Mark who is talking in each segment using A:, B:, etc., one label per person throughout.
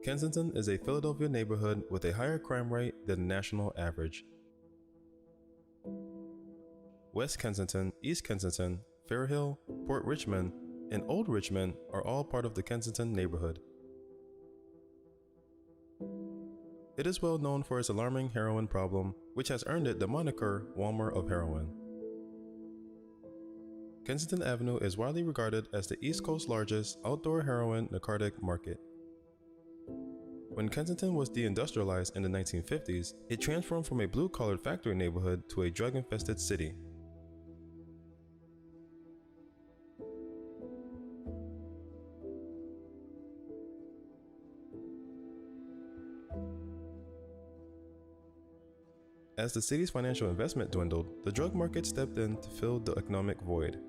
A: Kensington is a Philadelphia neighborhood with a higher crime rate than the national average. West Kensington, East Kensington, Fairhill, Port Richmond, and Old Richmond are all part of the Kensington neighborhood. It is well known for its alarming heroin problem, which has earned it the moniker Walmart of heroin. Kensington Avenue is widely regarded as the East Coast's largest outdoor heroin narcotic market. When Kensington was deindustrialized in the 1950s, it transformed from a blue-collar factory neighborhood to a drug-infested city. As the city's financial investment dwindled, the drug market stepped in to fill the economic void.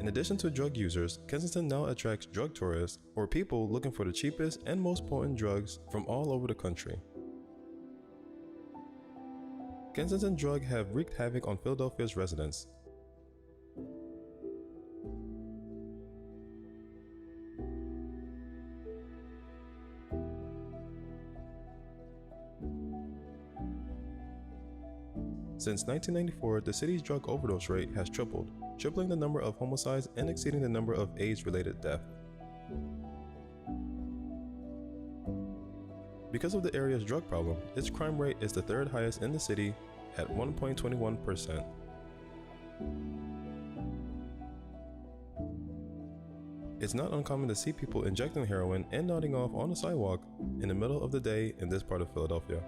A: In addition to drug users, Kensington now attracts drug tourists, or people looking for the cheapest and most potent drugs from all over the country. Kensington drugs have wreaked havoc on Philadelphia's residents. Since 1994, the city's drug overdose rate has tripled, tripling the number of homicides and exceeding the number of AIDS-related deaths. Because of the area's drug problem, its crime rate is the third highest in the city at 1.21%. It's not uncommon to see people injecting heroin and nodding off on the sidewalk in the middle of the day in this part of Philadelphia.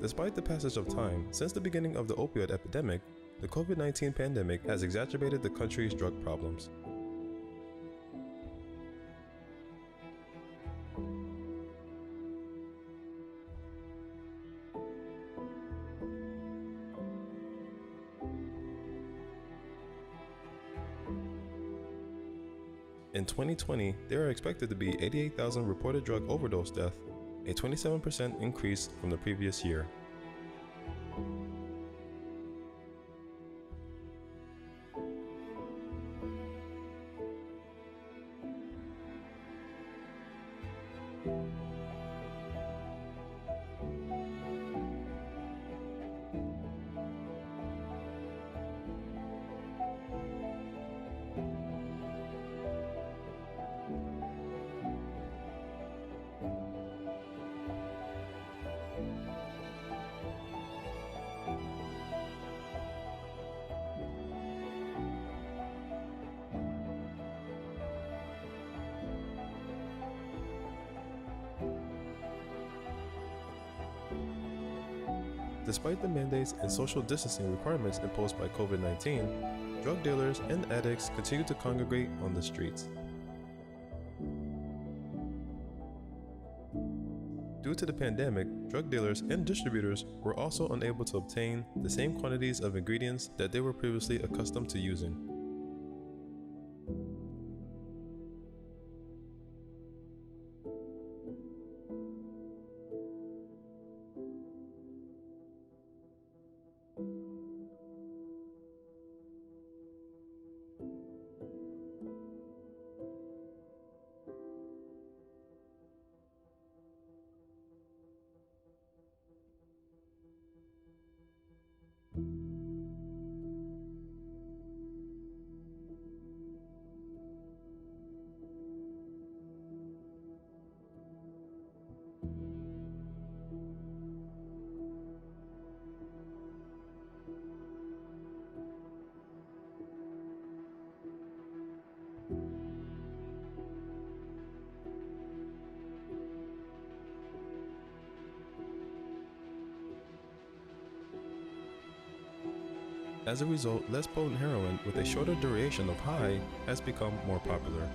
A: Despite the passage of time, since the beginning of the opioid epidemic, the COVID-19 pandemic has exacerbated the country's drug problems. In 2020, there are expected to be 88,000 reported drug overdose deaths, a 27% increase from the previous year. Despite the mandates and social distancing requirements imposed by COVID-19, drug dealers and addicts continue to congregate on the streets. Due to the pandemic, drug dealers and distributors were also unable to obtain the same quantities of ingredients that they were previously accustomed to using. As a result, less potent heroin with a shorter duration of high has become more popular.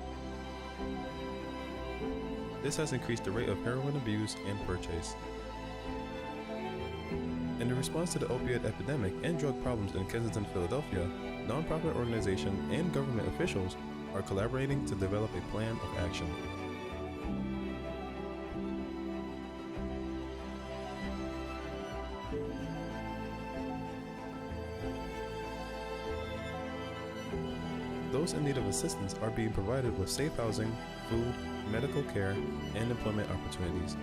A: This has increased the rate of heroin abuse and purchase. In response to the opioid epidemic and drug problems in Kensington, Philadelphia, nonprofit organizations and government officials are collaborating to develop a plan of action. Those those in need of assistance are being provided with safe housing, food, medical care, and employment opportunities.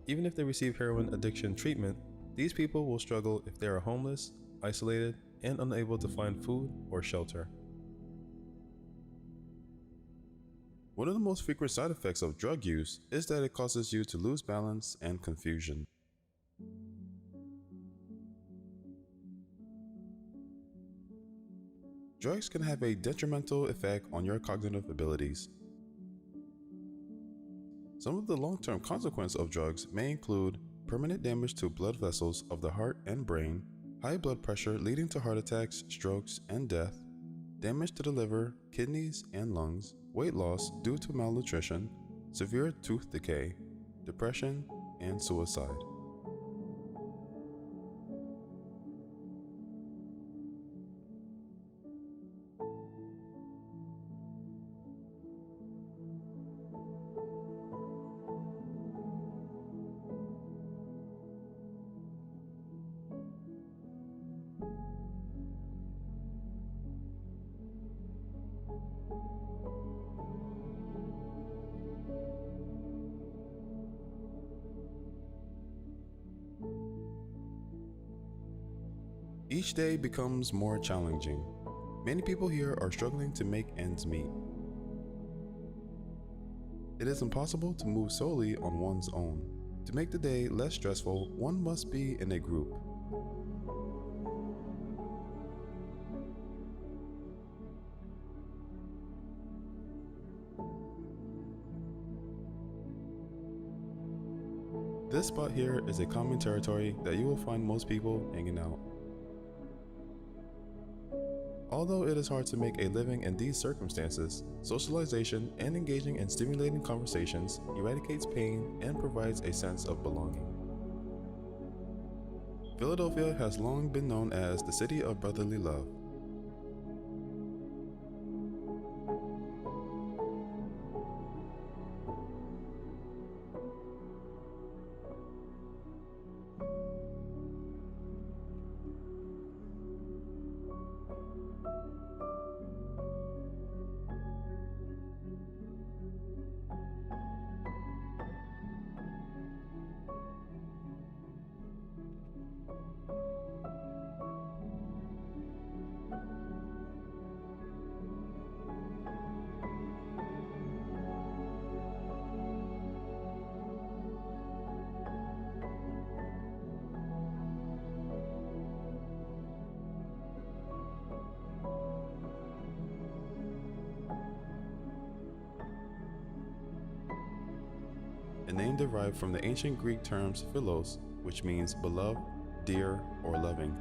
A: Even if they receive heroin addiction treatment, these people will struggle if they are homeless, isolated, and unable to find food or shelter. One of the most frequent side effects of drug use is that it causes you to lose balance and confusion. Drugs can have a detrimental effect on your cognitive abilities. Some of the long-term consequences of drugs may include permanent damage to blood vessels of the heart and brain, high blood pressure leading to heart attacks, strokes, and death, damage to the liver, kidneys, and lungs, weight loss due to malnutrition, severe tooth decay, depression, and suicide. Each day becomes more challenging. Many people here are struggling to make ends meet. It is impossible to move solely on one's own. To make the day less stressful, one must be in a group. This spot here is a common territory that you will find most people hanging out. Although it is hard to make a living in these circumstances, socialization and engaging in stimulating conversations eradicates pain and provides a sense of belonging. Philadelphia has long been known as the city of brotherly love. A name derived from the ancient Greek terms philos, which means beloved, dear, or loving,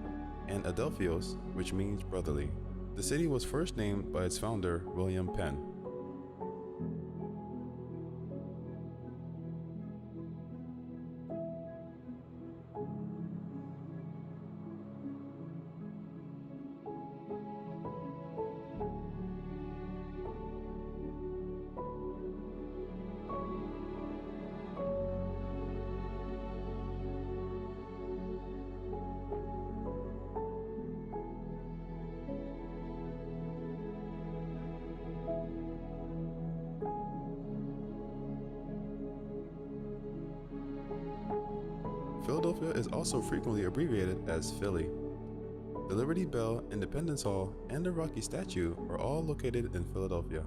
A: and adelphios, which means brotherly. The city was first named by its founder, William Penn. Philadelphia is also frequently abbreviated as Philly. The Liberty Bell, Independence Hall, and the Rocky Statue are all located in Philadelphia.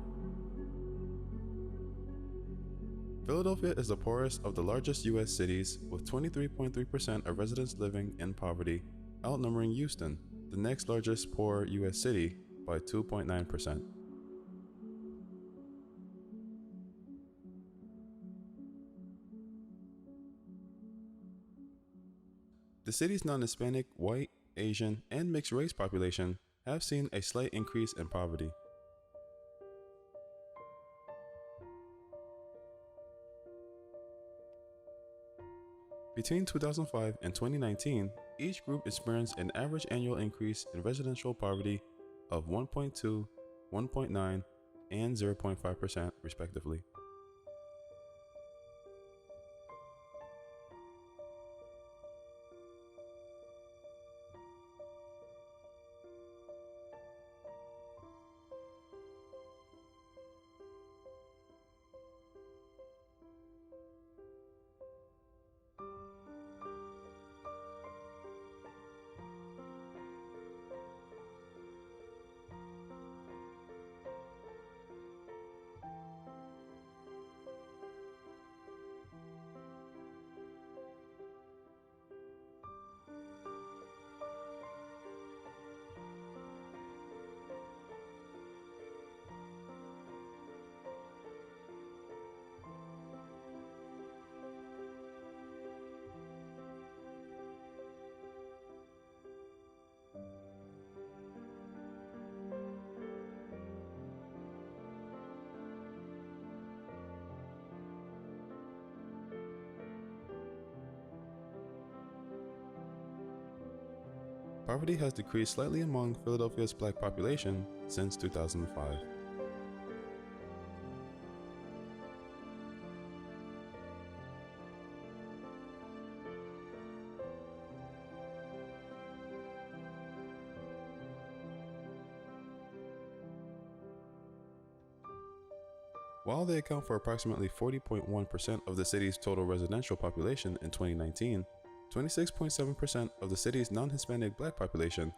A: Philadelphia is the poorest of the largest U.S. cities, with 23.3% of residents living in poverty, outnumbering Houston, the next largest poor U.S. city, by 2.9%. The city's non-Hispanic, white, Asian, and mixed race population have seen a slight increase in poverty. Between 2005 and 2019, each group experienced an average annual increase in residential poverty of 1.2, 1.9, and 0.5% respectively. poverty has decreased slightly among Philadelphia's black population since 2005. While they account for approximately 40.1% of the city's total residential population in 2019, 26.7% of the city's non-Hispanic black population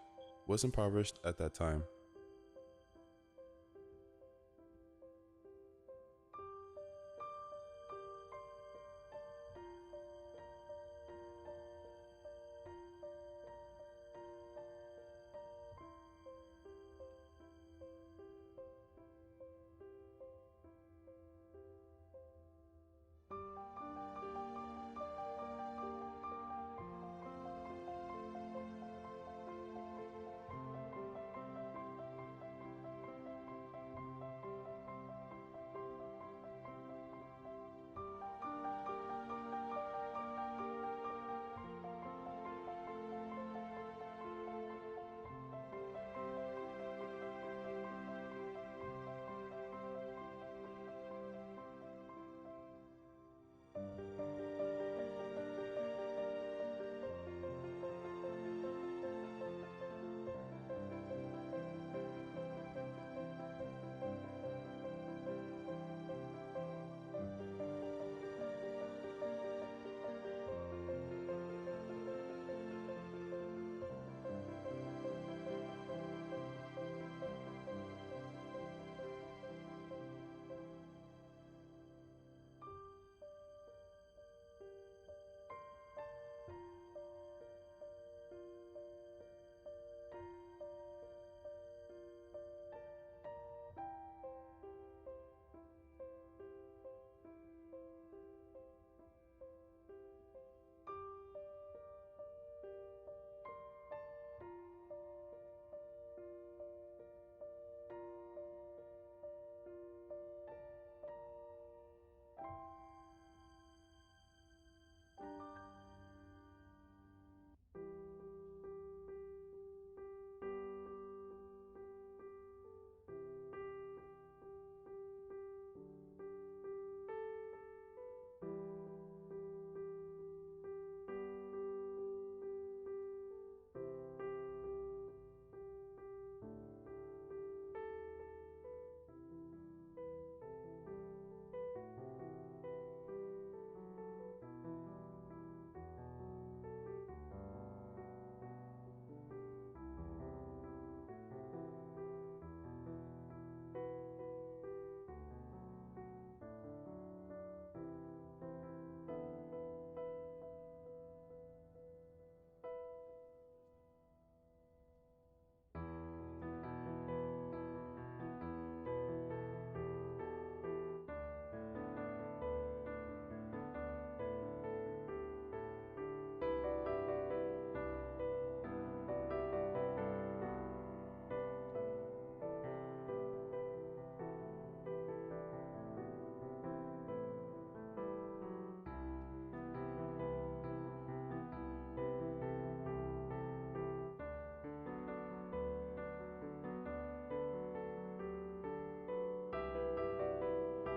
A: was impoverished at that time.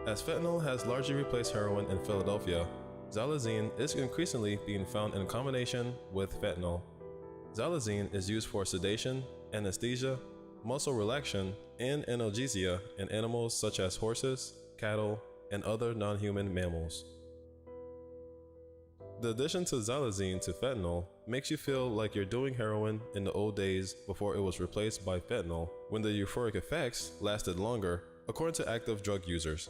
A: As fentanyl has largely replaced heroin in Philadelphia, xylazine is increasingly being found in combination with fentanyl. Xylazine is used for sedation, anesthesia, muscle relaxation, and analgesia in animals such as horses, cattle, and other non-human mammals. The addition to xylazine to fentanyl makes you feel like you're doing heroin in the old days before it was replaced by fentanyl, when the euphoric effects lasted longer, according to active drug users.